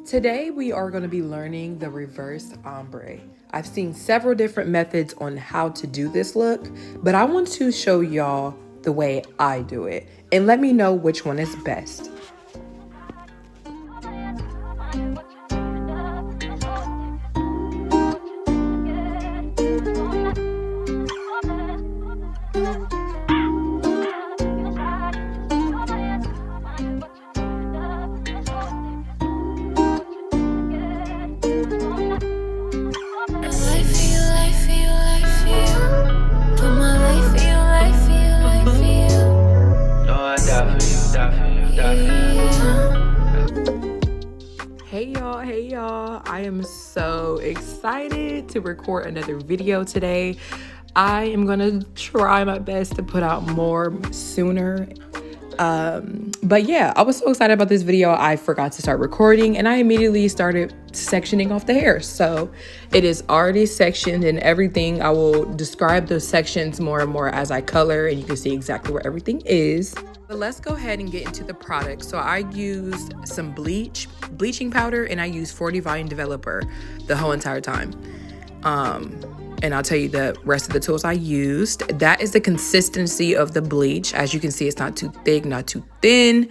Today we are going to be learning the reverse ombre. I've seen several different methods on how to do this look, but I want to show y'all the way I do it and let me know which one is best. Hey y'all, I am so excited to record another video today. I am gonna try my best to put out more sooner. But yeah, I was so excited about this video, I forgot to start recording and I immediately started sectioning off the hair. So it is already sectioned and everything. I will describe those sections more and more as I color and you can see exactly where everything is. But let's go ahead and get into the product. So I used some bleaching powder, and I used 40 volume developer the whole entire time. And I'll tell you the rest of the tools I used. That is the consistency of the bleach. As you can see, it's not too thick, not too thin.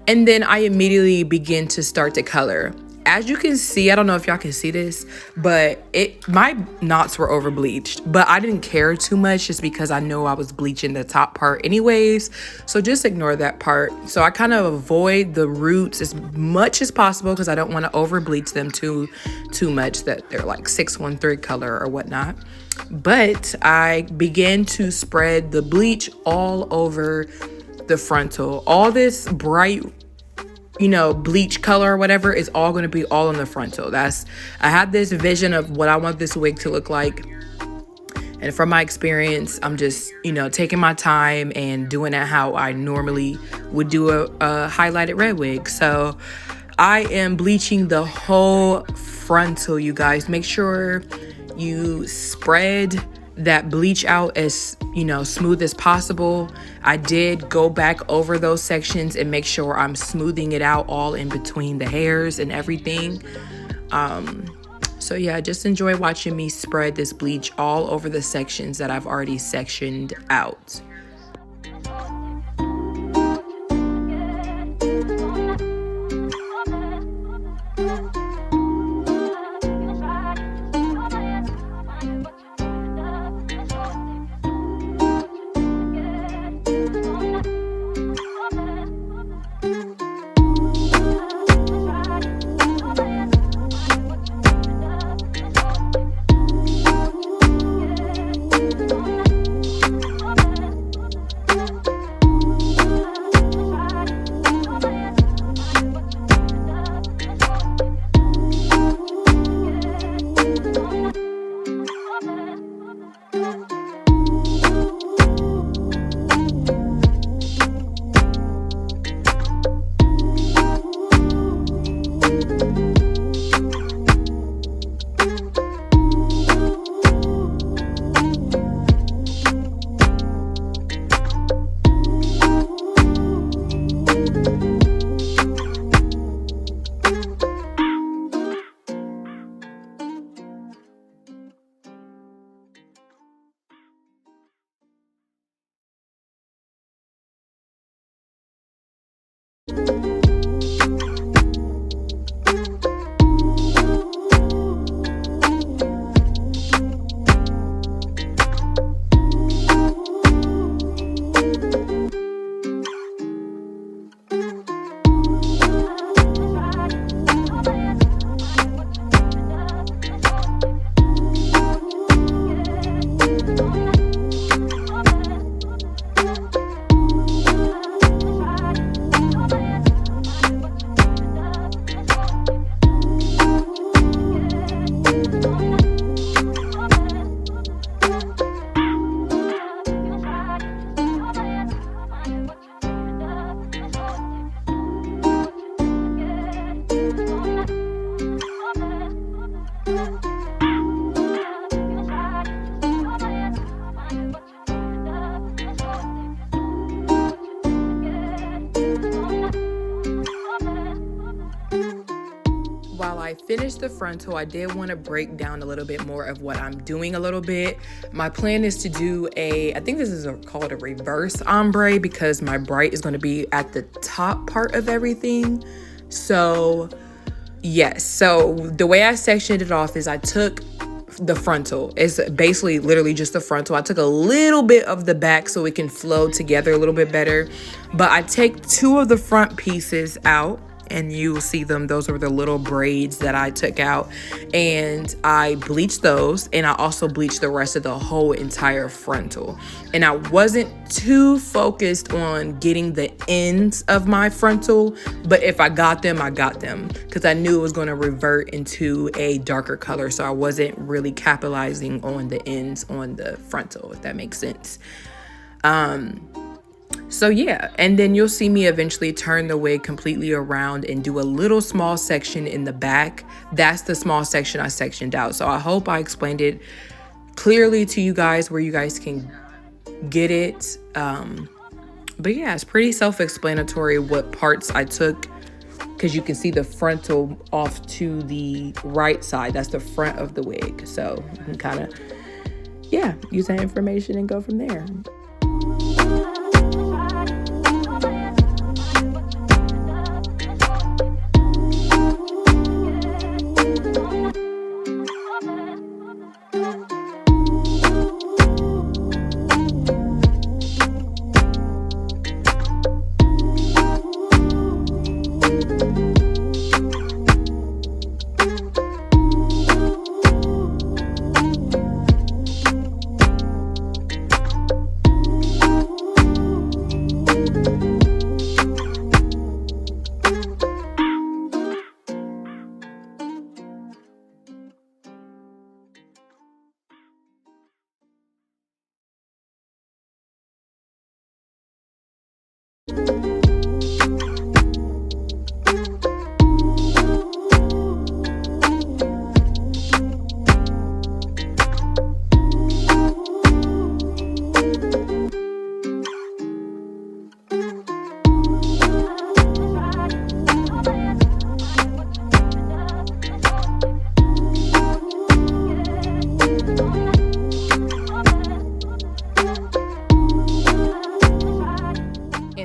And then I immediately begin to start to color. As you can see, I don't know if y'all can see this, but my knots were over bleached, but I didn't care too much just because I know I was bleaching the top part anyways. So just ignore that part. So I kind of avoid the roots as much as possible because I don't want to over bleach them too much that they're like 613 color or whatnot. But I began to spread the bleach all over the frontal. All this bright bleach color or whatever is all going to be all on the frontal. I had this vision of what I want this wig to look like. And from my experience, I'm just, taking my time and doing it how I normally would do a highlighted red wig. So I am bleaching the whole frontal, you guys. Make sure you spread that bleach out as smooth as possible. I did go back over those sections and make sure I'm smoothing it out all in between the hairs and everything. So yeah, just enjoy watching me spread this bleach all over the sections that I've already sectioned out. while I finished the frontal, I did want to break down a little bit more of what I'm doing a little bit. My plan is to do I think this is called a reverse ombre, because my bright is going to be at the top part of everything. So yes, so the way I sectioned it off is I took the frontal. It's basically literally just the frontal. I took a little bit of the back so it can flow together a little bit better. But I take 2 of the front pieces out, and you will see them. Those are the little braids that I took out, and I bleached those, and I also bleached the rest of the whole entire frontal. And I wasn't too focused on getting the ends of my frontal, but if I got them, I got them, because I knew it was going to revert into a darker color, so I wasn't really capitalizing on the ends on the frontal, if that makes sense. So yeah, and then you'll see me eventually turn the wig completely around and do a little small section in the back. That's the small section I sectioned out. So I hope I explained it clearly to you guys where you guys can get it. But yeah, it's pretty self-explanatory what parts I took, because you can see the frontal off to the right side. That's the front of the wig. So you can kind of, yeah, use that information and go from there.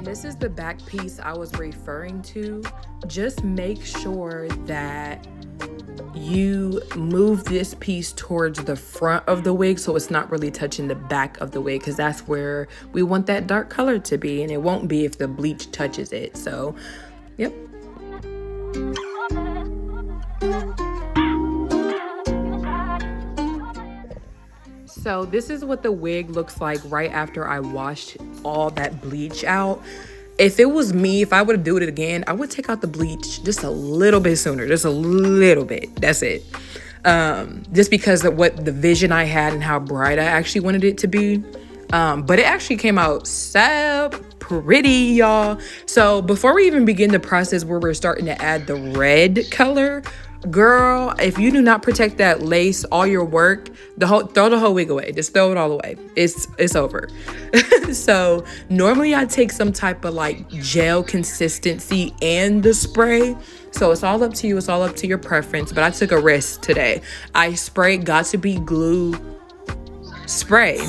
This is the back piece I was referring to. Just make sure that you move this piece towards the front of the wig so it's not really touching the back of the wig, because that's where we want that dark color to be, and it won't be if the bleach touches it. So yep. So this is what the wig looks like right after I washed all that bleach out. If it was me, if I would do it again, I would take out the bleach just a little bit sooner, just a little bit. That's it. Just because of what the vision I had and how bright I actually wanted it to be. But it actually came out so pretty, y'all. So before we even begin the process where we're starting to add the red color, girl, if you do not protect that lace, all your work, throw the whole wig away. Just throw it all away. It's over. So normally I take some type of like gel consistency and the spray. So it's all up to you. It's all up to your preference. But I took a risk today. I sprayed Got to Be Glue spray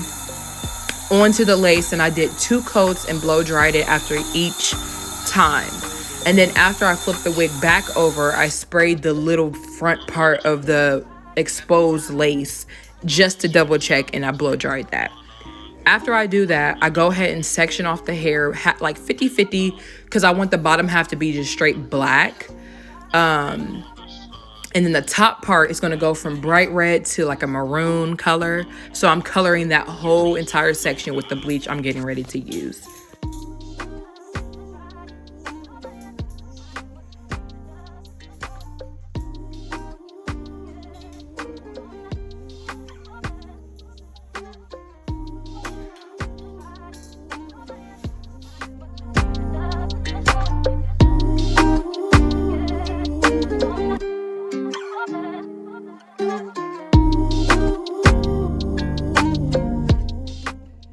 onto the lace, and I did 2 coats and blow dried it after each time. And then after I flipped the wig back over, I sprayed the little front part of the exposed lace just to double check, and I blow dried that. After I do that, I go ahead and section off the hair like 50-50, because I want the bottom half to be just straight black. And then the top part is going to go from bright red to like a maroon color. So I'm coloring that whole entire section with the bleach I'm getting ready to use.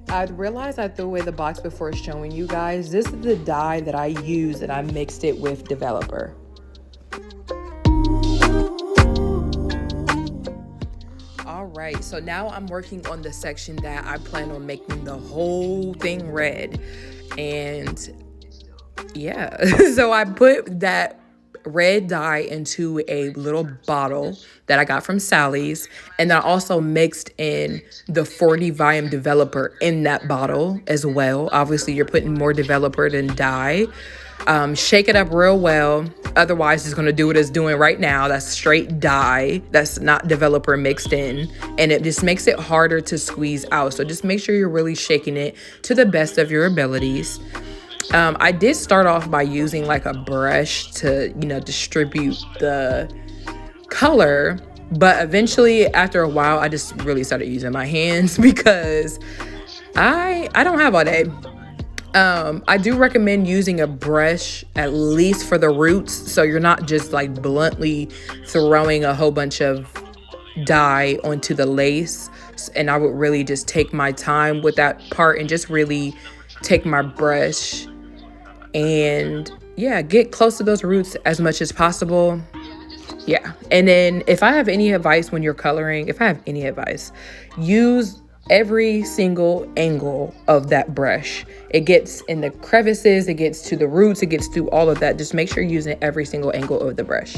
I realized I threw away the box before showing you guys. This is the dye that I used, and I mixed it with Developer. right, so now I'm working on the section that I plan on making the whole thing red. And yeah, so I put that red dye into a little bottle that I got from Sally's, and then I also mixed in the 40 volume developer in that bottle as well. Obviously you're putting more developer than dye. Shake it up real well, otherwise it's going to do what it's doing right now. That's straight dye, that's not developer mixed in, and it just makes it harder to squeeze out. So just make sure you're really shaking it to the best of your abilities. I did start off by using like a brush to, you know, distribute the color, but eventually after a while I just really started using my hands because I don't have all day. I do recommend using a brush at least for the roots, so you're not just like bluntly throwing a whole bunch of dye onto the lace. And I would really just take my time with that part and just really take my brush and yeah, get close to those roots as much as possible. Yeah, and then if I have any advice when you're coloring, use every single angle of that brush. It gets in the crevices, it gets to the roots, it gets through all of that. Just make sure you're using every single angle of the brush.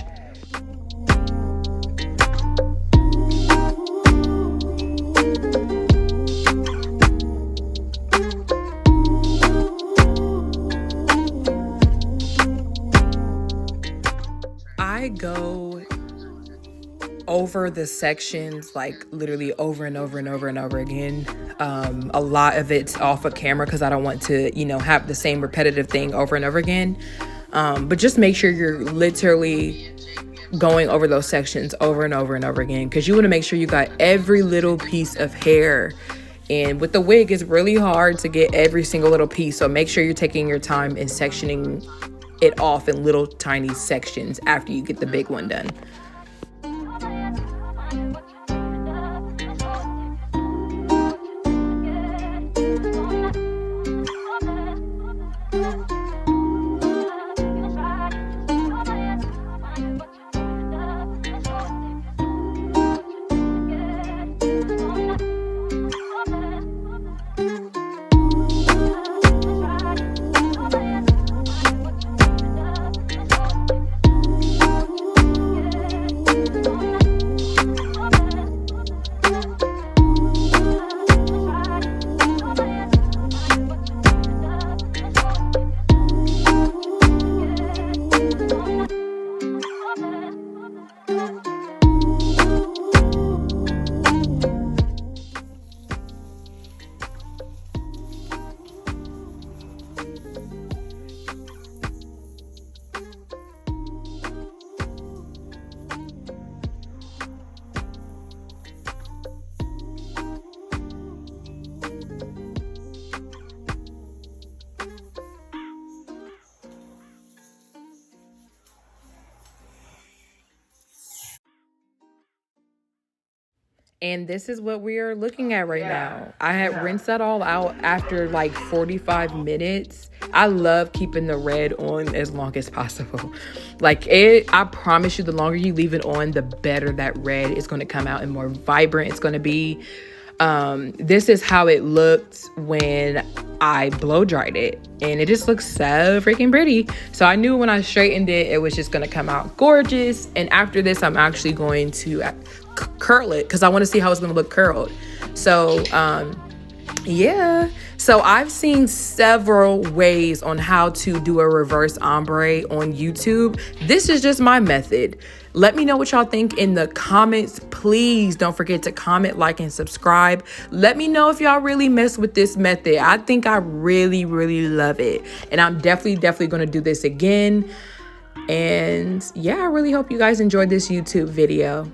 I go over the sections like literally over and over and over and over again. A lot of it's off of camera because I don't want to, you know, have the same repetitive thing over and over again. But just make sure you're literally going over those sections over and over and over again, because you want to make sure you got every little piece of hair. And with the wig, it's really hard to get every single little piece. So make sure you're taking your time and sectioning it off in little tiny sections after you get the big one done. And this is what we are looking at right now. I had rinsed that all out after like 45 minutes. I love keeping the red on as long as possible. Like I promise you, the longer you leave it on, the better that red is going to come out and more vibrant it's going to be. This is how it looked when I blow dried it, and it just looks so freaking pretty. So I knew when I straightened it, it was just going to come out gorgeous. And after this, I'm actually going to curl it because I want to see how it's going to look curled. So yeah, so I've seen several ways on how to do a reverse ombre on YouTube. This is just my method. Let me know what y'all think in the comments. Please don't forget to comment, like, and subscribe. Let me know if y'all really mess with this method. I think I really, really love it. And I'm definitely going to do this again. And yeah, I really hope you guys enjoyed this YouTube video.